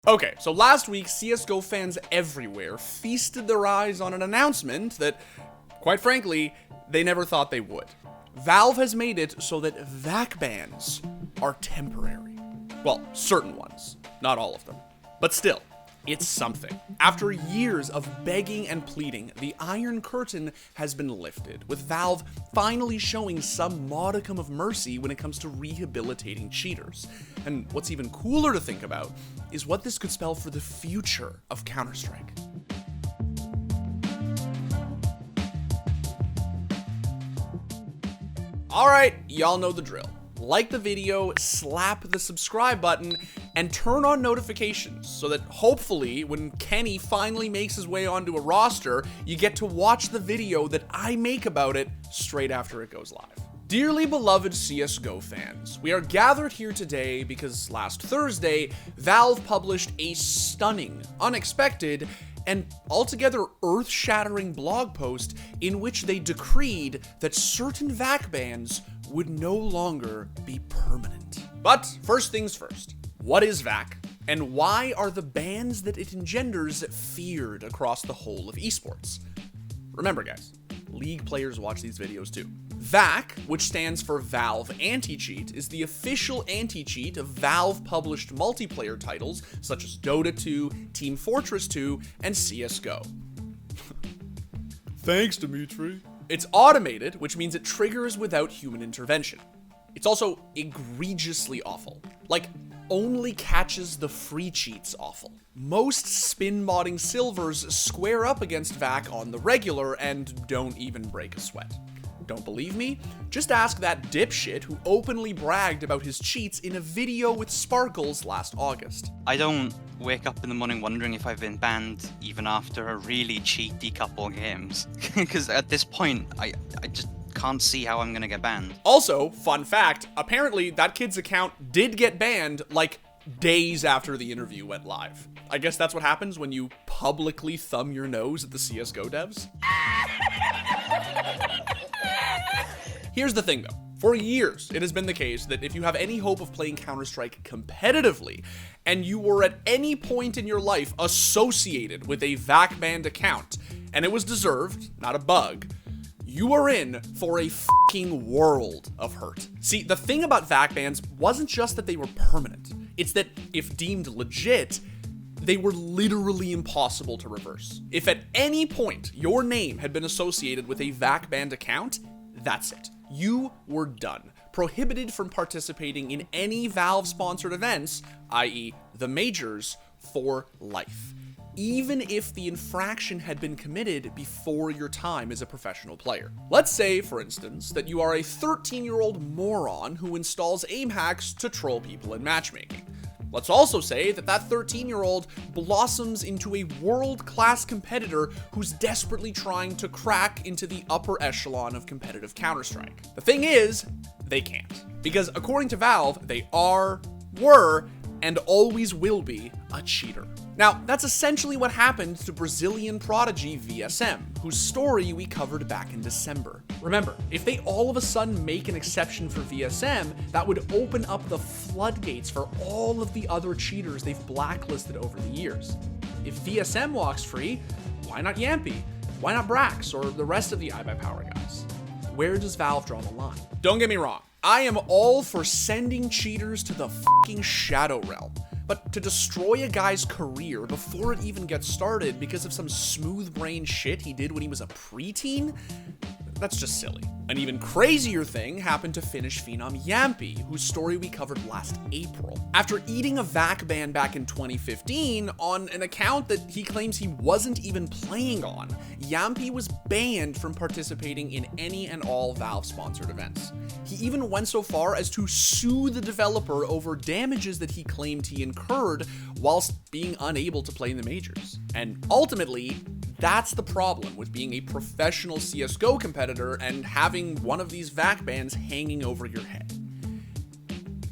Okay, so last week, CSGO fans everywhere feasted their eyes on an announcement that, quite frankly, they never thought they would. Valve has made it so that VAC bans are temporary. Well, certain ones, not all of them. But still, it's something. After years of begging and pleading, the Iron Curtain has been lifted, with Valve finally showing some modicum of mercy when it comes to rehabilitating cheaters. And what's even cooler to think about is what this could spell for the future of Counter-Strike. Alright, y'all know the drill. Like the video, slap the subscribe button, and turn on notifications so that hopefully when Kenny finally makes his way onto a roster, you get to watch the video that I make about it straight after it goes live. Dearly beloved CSGO fans, we are gathered here today because last Thursday, Valve published a stunning, unexpected, and altogether earth-shattering blog post in which they decreed that certain VAC bans would no longer be permanent. But first things first, what is VAC, and why are the bans that it engenders feared across the whole of esports? Remember guys, League players watch these videos too. VAC, which stands for Valve Anti-Cheat, is the official anti-cheat of Valve-published multiplayer titles such as Dota 2, Team Fortress 2, and CSGO. Thanks, Dimitri. It's automated, which means it triggers without human intervention. It's also egregiously awful. Like, only catches the free cheats awful. Most spin modding silvers square up against VAC on the regular and don't even break a sweat. Don't believe me? Just ask that dipshit who openly bragged about his cheats in a video with Sparkles last August. I don't wake up in the morning wondering if I've been banned even after a really cheaty couple games. Because at this point, I just can't see how I'm gonna get banned. Also, fun fact, apparently that kid's account did get banned like days after the interview went live. I guess that's what happens when you publicly thumb your nose at the CSGO devs. Here's the thing though, for years it has been the case that if you have any hope of playing Counter-Strike competitively, and you were at any point in your life associated with a VAC banned account, and it was deserved, not a bug, you are in for a fucking world of hurt. See, the thing about VAC bans wasn't just that they were permanent, it's that if deemed legit, they were literally impossible to reverse. If at any point your name had been associated with a VAC banned account, that's it. You were done. Prohibited from participating in any Valve-sponsored events, i.e. the majors, for life. Even if the infraction had been committed before your time as a professional player. Let's say, for instance, that you are a 13-year-old moron who installs aim hacks to troll people in matchmaking. Let's also say that that 13-year-old blossoms into a world-class competitor who's desperately trying to crack into the upper echelon of competitive Counter-Strike. The thing is, they can't. Because according to Valve, they were, and always will be a cheater. Now, that's essentially what happened to Brazilian prodigy VSM, whose story we covered back in December. Remember, if they all of a sudden make an exception for VSM, that would open up the floodgates for all of the other cheaters they've blacklisted over the years. If VSM walks free, why not Yampy? Why not Brax or the rest of the iBuyPower guys? Where does Valve draw the line? Don't get me wrong, I am all for sending cheaters to the fucking Shadow Realm. But to destroy a guy's career before it even gets started because of some smooth-brained shit he did when he was a preteen? That's just silly. An even crazier thing happened to Finnish phenom Yampy, whose story we covered last April. After eating a VAC ban back in 2015 on an account that he claims he wasn't even playing on, Yampy was banned from participating in any and all Valve-sponsored events. He even went so far as to sue the developer over damages that he claimed he incurred whilst being unable to play in the majors. And ultimately, that's the problem with being a professional CSGO competitor and having one of these VAC bans hanging over your head.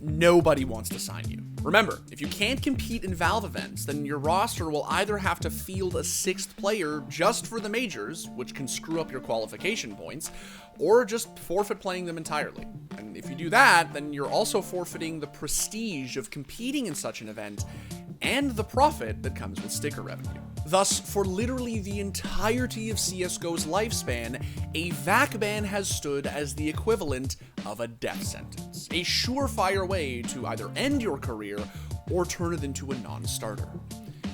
Nobody wants to sign you. Remember, if you can't compete in Valve events, then your roster will either have to field a 6th player just for the majors, which can screw up your qualification points, or just forfeit playing them entirely. And if you do that, then you're also forfeiting the prestige of competing in such an event, and the profit that comes with sticker revenue. Thus, for literally the entirety of CSGO's lifespan, a VAC ban has stood as the equivalent of a death sentence, a surefire way to either end your career or turn it into a non-starter.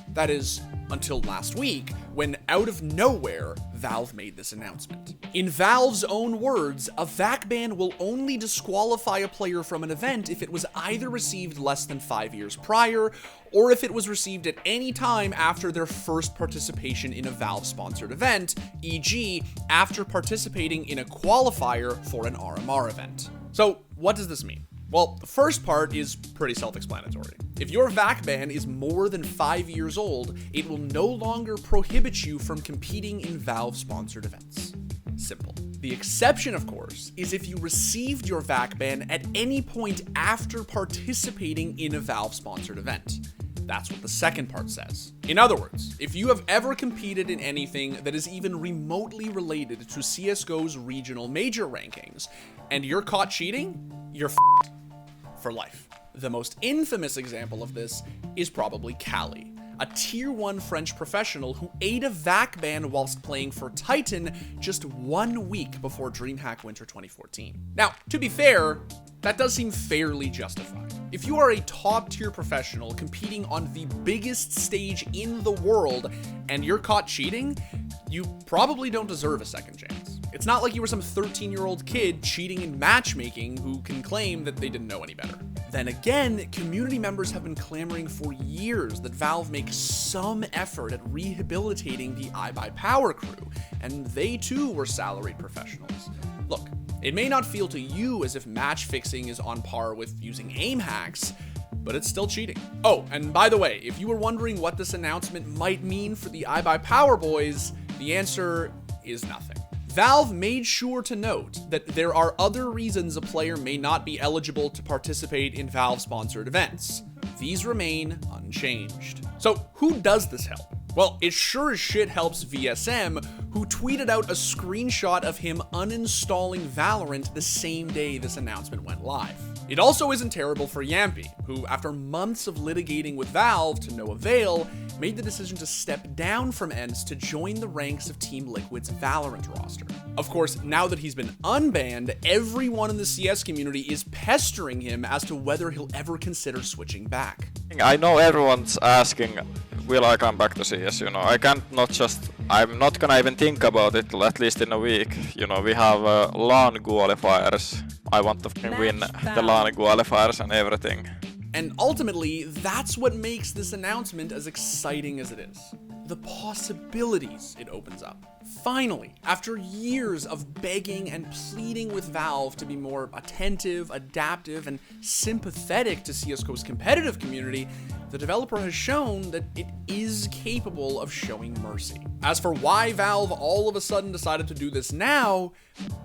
That is, until last week, when out of nowhere, Valve made this announcement. In Valve's own words, a VAC ban will only disqualify a player from an event if it was either received less than 5 years prior, or if it was received at any time after their first participation in a Valve-sponsored event, e.g., after participating in a qualifier for an RMR event. So, what does this mean? Well, the first part is pretty self-explanatory. If your VAC ban is more than 5 years old, it will no longer prohibit you from competing in Valve-sponsored events. Simple. The exception, of course, is if you received your VAC ban at any point after participating in a Valve-sponsored event. That's what the second part says. In other words, if you have ever competed in anything that is even remotely related to CSGO's regional major rankings, and you're caught cheating, you're f***ed for life. The most infamous example of this is probably Cali, a tier 1 French professional who ate a VAC ban whilst playing for Titan just 1 week before DreamHack Winter 2014. Now, to be fair, that does seem fairly justified. If you are a top tier professional competing on the biggest stage in the world and you're caught cheating, you probably don't deserve a second chance. It's not like you were some 13-year-old kid cheating in matchmaking who can claim that they didn't know any better. Then again, community members have been clamoring for years that Valve make some effort at rehabilitating the iBuyPower crew, and they too were salaried professionals. Look, it may not feel to you as if match fixing is on par with using aim hacks, but it's still cheating. Oh, and by the way, if you were wondering what this announcement might mean for the iBuyPower boys, the answer is nothing. Valve made sure to note that there are other reasons a player may not be eligible to participate in Valve-sponsored events. These remain unchanged. So who does this help? Well, it sure as shit helps VSM, who tweeted out a screenshot of him uninstalling Valorant the same day this announcement went live. It also isn't terrible for Yampy, who, after months of litigating with Valve to no avail, made the decision to step down from ENCE to join the ranks of Team Liquid's Valorant roster. Of course, now that he's been unbanned, everyone in the CS community is pestering him as to whether he'll ever consider switching back. I know everyone's asking, will I come back to CS, I'm not gonna even think about it, at least in a week. We have LAN qualifiers. I want to win the LAN qualifiers and everything. And ultimately, that's what makes this announcement as exciting as it is. The possibilities it opens up. Finally, after years of begging and pleading with Valve to be more attentive, adaptive, and sympathetic to CSGO's competitive community, the developer has shown that it is capable of showing mercy. As for why Valve all of a sudden decided to do this now,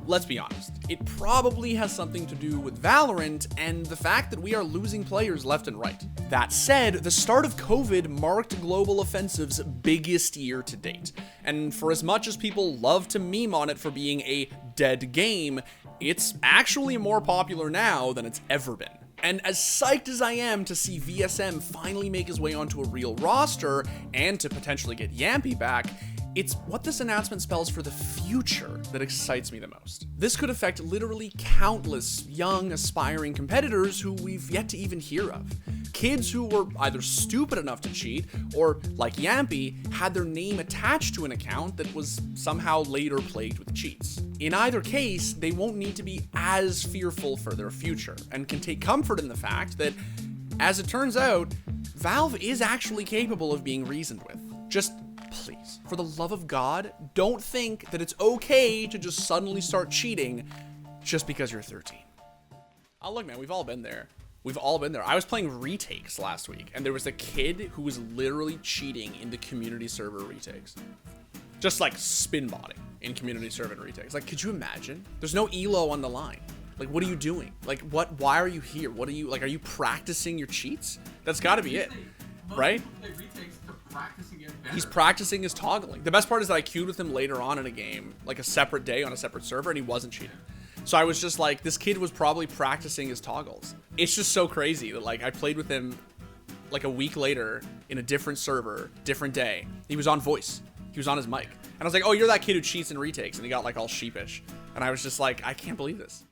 let's be honest, it probably has something to do with Valorant and the fact that we are losing players left and right. That said, the start of COVID marked Global Offensive's biggest year to date, and for as much as people love to meme on it for being a dead game, it's actually more popular now than it's ever been. And as psyched as I am to see VSM finally make his way onto a real roster and to potentially get Yampy back, it's what this announcement spells for the future that excites me the most. This could affect literally countless young, aspiring competitors who we've yet to even hear of. Kids who were either stupid enough to cheat, or, like Yampy, had their name attached to an account that was somehow later plagued with cheats. In either case, they won't need to be as fearful for their future, and can take comfort in the fact that, as it turns out, Valve is actually capable of being reasoned with. Just please, for the love of God, don't think that it's okay to just suddenly start cheating just because you're 13. Oh, look, man, we've all been there. We've all been there. I was playing retakes last week, and there was a kid who was literally cheating in the community server retakes. Just like spin botting in community server retakes. Like, could you imagine? There's no elo on the line. Like, what are you doing? Like, why are you here? What are you practicing your cheats? That's gotta be it, right? He's practicing his toggling. The best part is that I queued with him later on in a game, like a separate day on a separate server, and he wasn't cheating. So I was just like, this kid was probably practicing his toggles. It's just so crazy that, like, I played with him like a week later in a different server, different day. He was on voice. He was on his mic. And I was like, oh, you're that kid who cheats and retakes. And he got like all sheepish. And I was just like, I can't believe this.